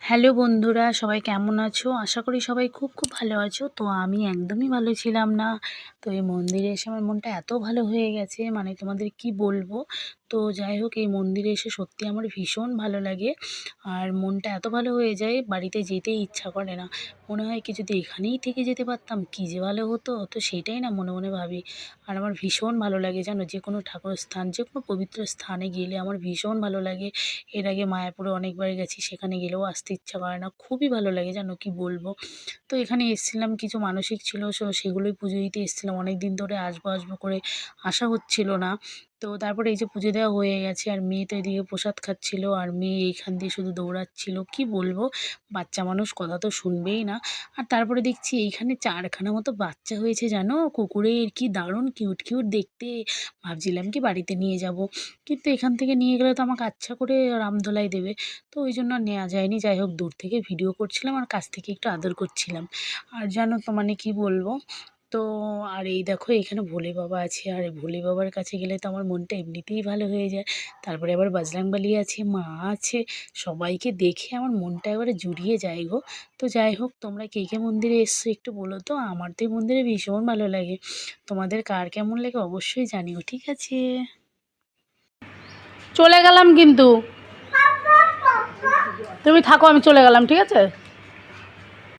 Hello বন্ধুরা, সবাই কেমন আছো? আশা করি সবাই খুব খুব ভালো আছো। তো আমি একদমই ভালো ছিলাম না। তো এই মন্দিরে এসে আমার মনটা এত ভালো হয়ে গেছে, মানে তোমাদের কি বলবো। তো যাই হোক, এই মন্দিরে এসে সত্যি আমার ভীষণ ভালো লাগে। আর মনটা এত ভালো হয়ে যায়, বাড়িতে যেতেই ইচ্ছা করে না। মনে হয় কি যদি এখানেই থেকে যেতে পারতাম কী যে ভালো হতো। তো সেটাই না মনে মনে ভাবি। আর আমার ভীষণ ভালো লাগে জানো, যে কোনো ঠাকুর স্থান, যে কোনো পবিত্র স্থানে গেলে আমার ভীষণ ভালো লাগে। এর আগে মায়াপুরে অনেকবার গেছি, সেখানে গেলেও আসতে ইচ্ছা করে না। খুবই ভালো লাগে জানো, কি বলবো। তো এখানে এসেছিলাম, কিছু মানসিক ছিল, সেগুলোই পুজো দিতে এসেছিলাম। অনেক দিন ধরে আসবো আসবো করে আসা হচ্ছিল না। তো তারপরে এই যে পুজো দেওয়া হয়ে গেছে, আর মেয়ে তো এদিকে প্রসাদ খাচ্ছিল, আর মেয়ে এইখান দিয়ে শুধু দৌড়াচ্ছিল। কি বলবো, বাচ্চা মানুষ কথা তো শুনবেই না। আর তারপরে দেখছি এইখানে 4খানা মতো বাচ্চা হয়েছে জানো, কুকুরের। কি দারুণ কিউট কিউট দেখতে। ভাবছিলাম কি বাড়িতে নিয়ে যাব, কিন্তু এখান থেকে নিয়ে গেলে তো আমাকে আচ্ছা করে রামধোলাই দেবে। তো ওই জন্য আর নেওয়া যায়নি। যাই হোক, দূর থেকে ভিডিও করছিলাম আর কাছ থেকে একটু আদর করছিলাম। আর জানো তো, মানে কি বলবো। তো আর এই দেখো, এখানে ভোলে বাবা আছে, আর ভোলে বাবার কাছে গেলে তো আমার মনটা এমনিতেই ভালো হয়ে যায়। তারপরে আবার বজরংবলী আছে, মা আছে, সবাইকে দেখে আমার মনটা এবারে জুড়িয়ে যায় গো। তো যাই হোক, তোমরা কে কে মন্দিরে এসছো একটু বলো তো। আমার তো এই মন্দিরে ভীষণ ভালো লাগে। তোমাদের কার কেমন লাগে অবশ্যই জানিও, ঠিক আছে? চলে গেলাম কিন্তু, তুমি থাকো, আমি চলে গেলাম, ঠিক আছে?